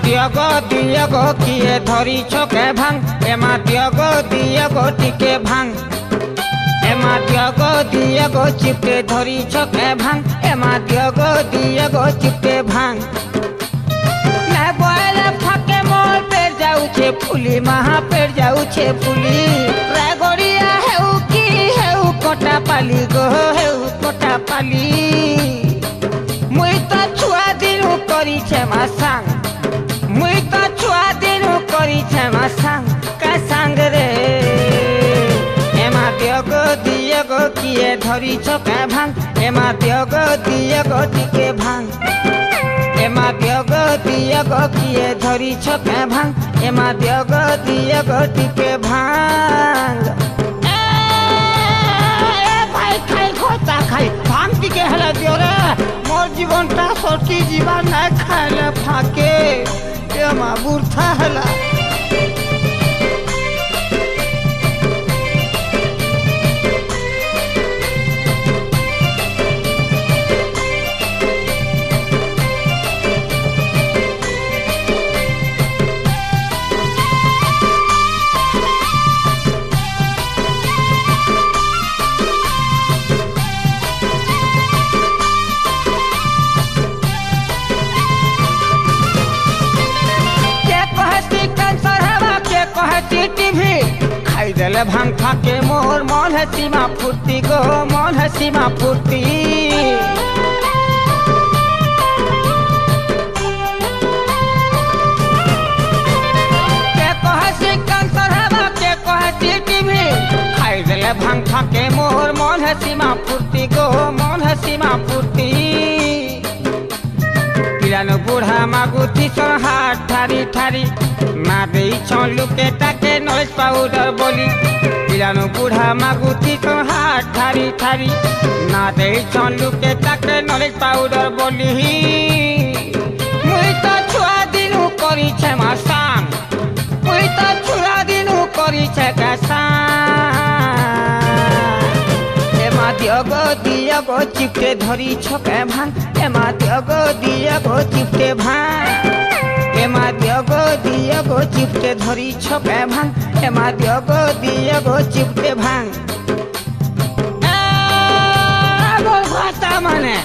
दियो गो किए धरी छके भांग एमा दियो गो टिके भांग एमा दियो गो चिपटे धरी छके भांग एमा दियो गो चिपटे भांग ना बोले फाके मोर पेड़ जाऊ छे फुली महा पेड़ जाऊ छे फुली रागड़िया हेउ की हेउ कोटा पाली गो हेउ कोटा पाली मुई तो छुआ दिनु करी छे मा सांग मुई तो छुआ दिनु करी छे मा सांग का सांग रे एमा दियो गो किए धरी छके भांग एमा दियो गो टिके भांग एमा दियो गो किए धरी छके भांग एमा दियो गो टिके भांग भाई खाई खोता खाई भांग टिके हला दियो रे मोर जीवनटा सटी जीवन ना खाले फाके एमा बुरथा हला खाई देले भांग फाके मोर मन है सीमा फूर्ति गो मन है सीमा फूर्ति के कहे सी कैंसर है के कहे सी टीवी खाई देले भांग फाके मोर मन है सीमा फूर्ति गो मन है सीमा फूर्ति पिलानो बूढ़ा मागुती सन हाथ ठारी ठारी ना देई छन लुके ताके नॉलेज पाउडर बोली पिलानो बूढ़ा मागुती सन हाथ ठारी ठारी ना देई छन लुके ताके नॉलेज पाउडर बोली मुई तो छुआ दिनु करी छे मा सांग मुई तो छुआ दिनु करी छे का सांग एमा दियो गो चिपटे धरी छके भांग एमा दियो गो चिपटे भांग एमा दियो गो चिपटे धरी छके भांग एमा दियो गो चिपटे भांग भाषा माने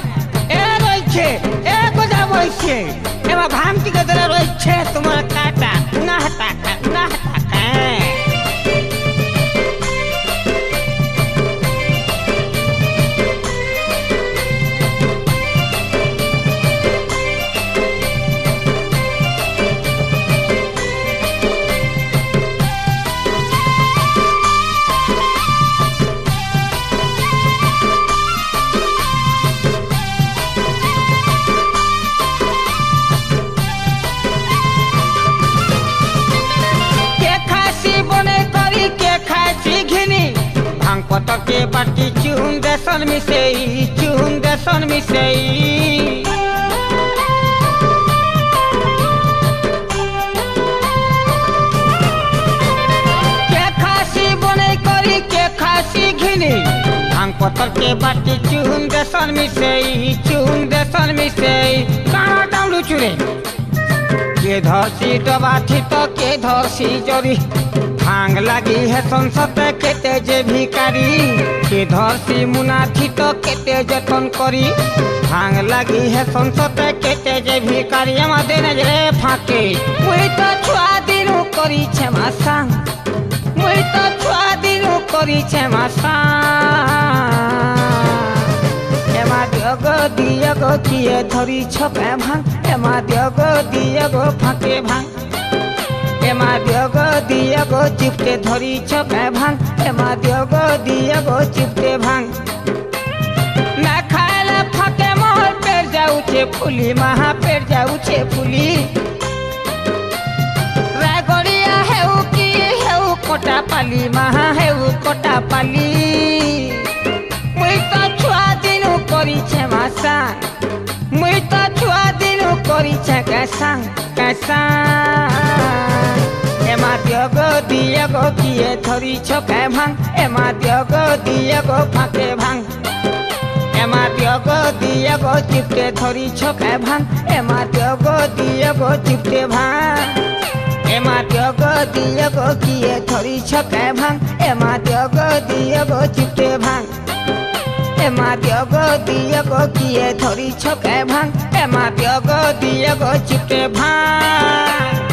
ए रहिछे ए गोजा बइछे एमा भांग टिके दरे रहिछे तुम्हारा काटा ना हटा पतर के बाटी चून देसन मिसेई के खासी बने करी के खासी घिनी भांग पतर के बाटी चून देसन मिसेई काना डाउलू चुरे के धरसी डबा थी तो के धरसी जरी भांग लगी है संसद केते जे भिकारी के धरसी मुना थी तो केते जतन करी भांग लगी है संसद केते जे भिकारी एमा देने रे फाके मुई तो छुआ दिनु करी छे मा सांग मुई तो छुआ दिनु करी छे मा सांग एमा दियो गो किए धरी छके भांग एमा दियो गो फाके भांग एमा दियो गो चिपटे धरी छके भांग एमा दियो गो चिपटे भांग ना खाले फाके मोर पेड़ जाऊ छे फुली महा पेड़ जाऊ छे फुली रागड़िया हेउ की हेउ कोटा पाली महा हेउ कोटा पाली मुई तो छुआ दिनु करी छे मा सांग मुई तो छुआ दिनु करी छे का सांग एमा दियो गो किए धरी छके भांग एमा दियो गो फाके भांग एमा दियो गो दियो गो चिपटे धरी छके भांग एमा दियो गो दियो गो चिपटे भांग एमा दियो गो दियो गो किए धरी छके भांग एमा दियो गो दियो गो चिपटे भांग एमा दियो गो दियो गो किए धरी छके भांग एमा दियो गो दियो गो चिपटे भांग।